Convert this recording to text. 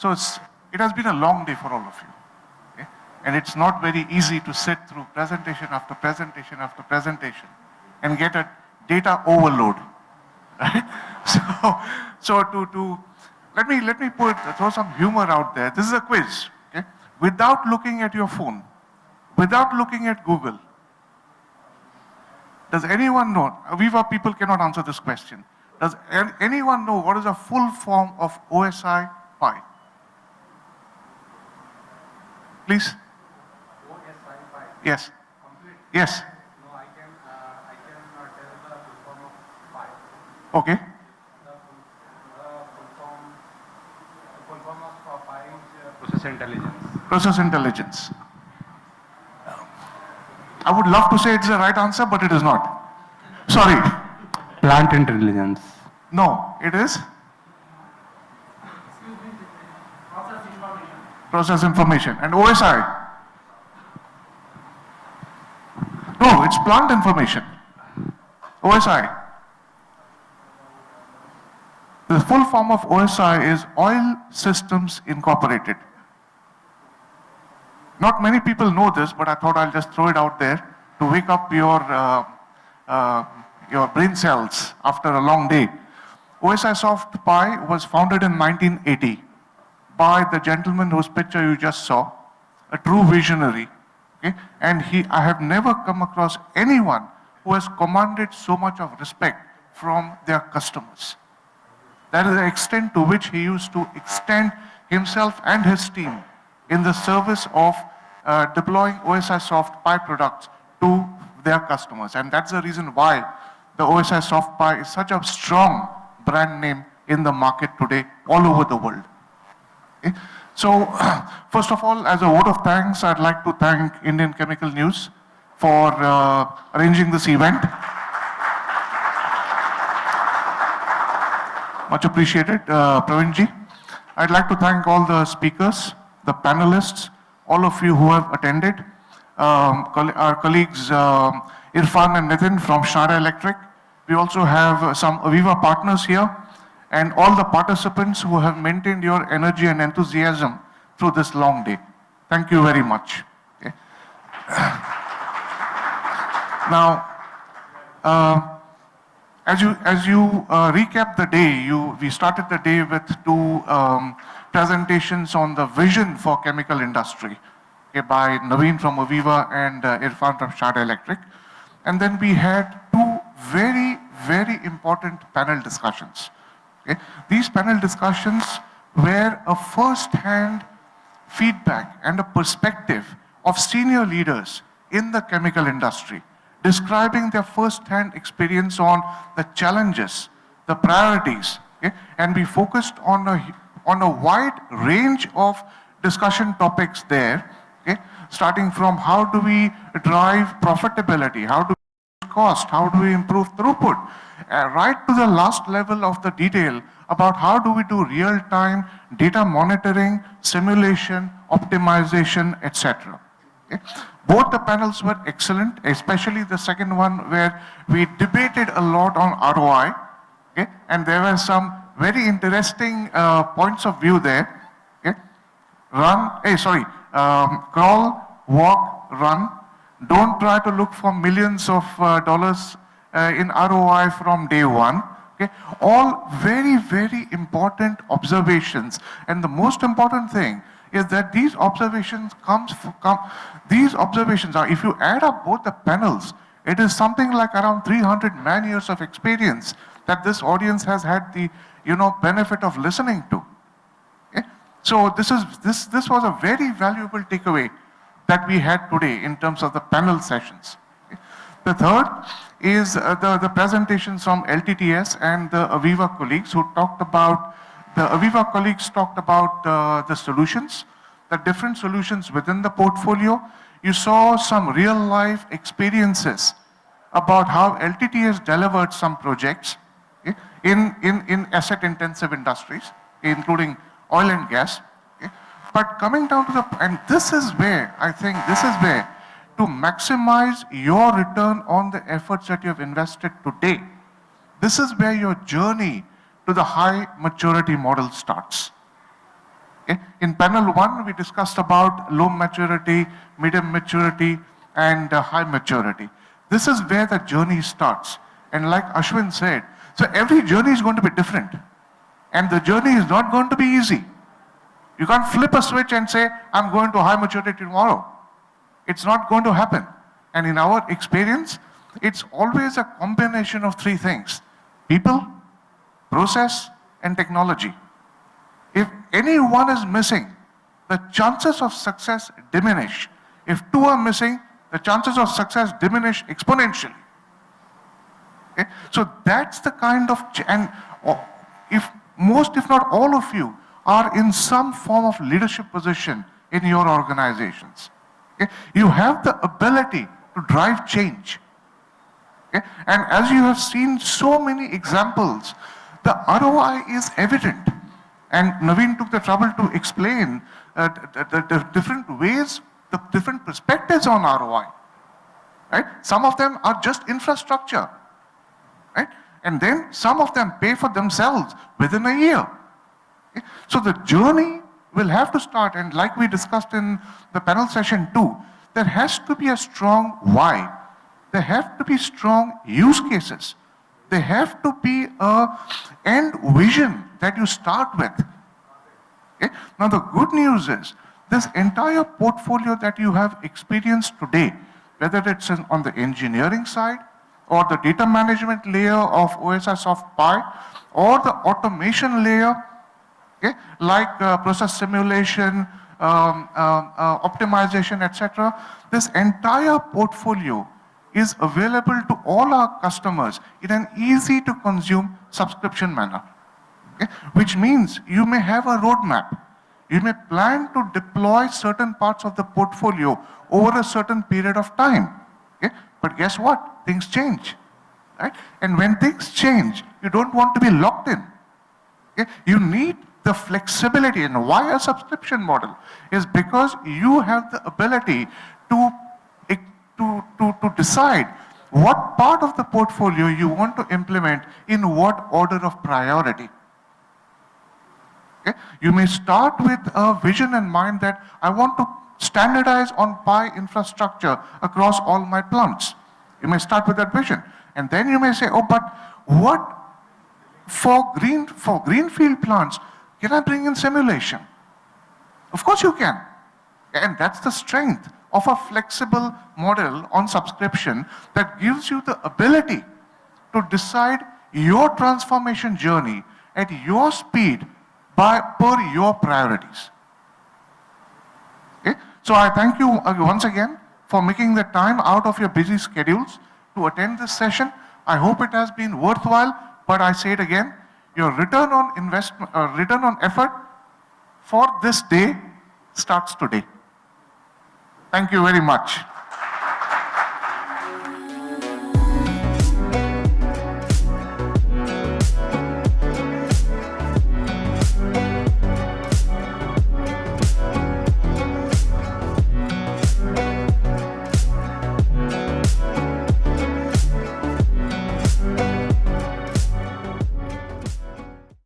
So it has been a long day for all of you. Okay? And it's not very easy to sit through presentation after presentation after presentation and get a data overload. Right? So let me throw some humor out there. This is a quiz. Okay? Without looking at your phone, without looking at Google, does anyone know? AVEVA people cannot answer this question. Does anyone know what is the full form of OSI pi? Please. OSI pi. Yes. Complete. Yes. No, I can tell the full form of pi. Okay. The full form of pi is process intelligence. Process intelligence. I would love to say it's the right answer, but it is not. Sorry. Plant intelligence. No, it is process information. And OSI? No, it's plant information. OSI. The full form of OSI is Oil Systems Incorporated. Not many people know this, but I thought I'll just throw it out there to wake up your brain cells after a long day. OSI Soft Pi was founded in 1980 by the gentleman whose picture you just saw, a true visionary. Okay? And I have never come across anyone who has commanded so much of respect from their customers. That is the extent to which he used to extend himself and his team in the service of deploying OSI Soft Pi products to their customers. And that's the reason why the OSI Soft Pi is such a strong brand name in the market today all over the world. Okay? So, first of all, as a vote of thanks, I'd like to thank Indian Chemical News for arranging this event. Much appreciated, Pravinji. I'd like to thank all the speakers, the panelists, all of you who have attended, our colleagues Irfan and Nitin from Schneider Electric. We also have some AVEVA partners here, and all the participants who have maintained your energy and enthusiasm through this long day. Thank you very much. Okay. Now, as you recap the day, we started the day with two presentations on the vision for chemical industry, okay, by Naveen from AVEVA and Irfan from Schneider Electric. And then we had two very, very important panel discussions. Okay. These panel discussions were a first-hand feedback and a perspective of senior leaders in the chemical industry, describing their first-hand experience on the challenges, the priorities, okay? And we focused on a wide range of discussion topics there, okay? Starting from how do we drive profitability, how do we reduce cost, how do we improve throughput, right to the last level of the detail about how do we do real-time data monitoring, simulation, optimization, etc. Okay? Both the panels were excellent, especially the second one where we debated a lot on ROI, okay? And there were some very interesting points of view there. Okay? Crawl, walk, run. Don't try to look for millions of dollars in ROI from day one. Okay? All very, very important observations. And the most important thing is that these observations are, if you add up both the panels, it is something like around 300 man-years of experience that this audience has had the benefit of listening to. Okay? So this was a very valuable takeaway that we had today in terms of the panel sessions. Okay? The third is the presentations from LTTS and the AVEVA colleagues who talked about, the AVEVA colleagues talked about the solutions, the different solutions within the portfolio. You saw some real life experiences about how LTTS delivered some projects, okay, in asset intensive industries, including oil and gas. Okay. But coming down to and this is where, I think this is where, to maximize your return on the efforts that you have invested today, this is where your journey to the high maturity model starts. Okay? In panel 1, we discussed about low maturity, medium maturity, and high maturity. This is where the journey starts. And like Ashwin said, so every journey is going to be different. And the journey is not going to be easy. You can't flip a switch and say, I'm going to high maturity tomorrow. It's not going to happen. And in our experience, it's always a combination of three things: people, process, and technology. If any one is missing, the chances of success diminish. If two are missing, the chances of success diminish exponentially. Okay? So that's the kind of, and if most, if not all of you, are in some form of leadership position in your organizations, okay? You have the ability to drive change. Okay? And as you have seen so many examples, the ROI is evident. And Naveen took the trouble to explain the different ways, the different perspectives on ROI. Right? Some of them are just infrastructure. Right? And then some of them pay for themselves within a year. Okay? So the journey will have to start, and like we discussed in the panel session 2, there has to be a strong why. There have to be strong use cases. There have to be an end vision that you start with. Okay? Now the good news is, this entire portfolio that you have experienced today, whether it's on the engineering side, or the data management layer of OSI Soft Pi, or the automation layer, okay, like process simulation, optimization, etc. This entire portfolio is available to all our customers in an easy to consume subscription manner. Okay? Which means you may have a roadmap. You may plan to deploy certain parts of the portfolio over a certain period of time. Okay? But guess what? Things change. Right? And when things change, you don't want to be locked in. Okay? You need the flexibility. And why a subscription model? Is because you have the ability to decide what part of the portfolio you want to implement in what order of priority. Okay? You may start with a vision in mind that I want to standardize on Pi infrastructure across all my plants. You may start with that vision. And then you may say, oh, but what for greenfield plants, can I bring in simulation? Of course you can. And that's the strength of a flexible model on subscription that gives you the ability to decide your transformation journey at your speed per your priorities. Okay? So I thank you once again for making the time out of your busy schedules to attend this session. I hope it has been worthwhile, but I say it again, your return on investment, return on effort for this day starts today. Thank you very much.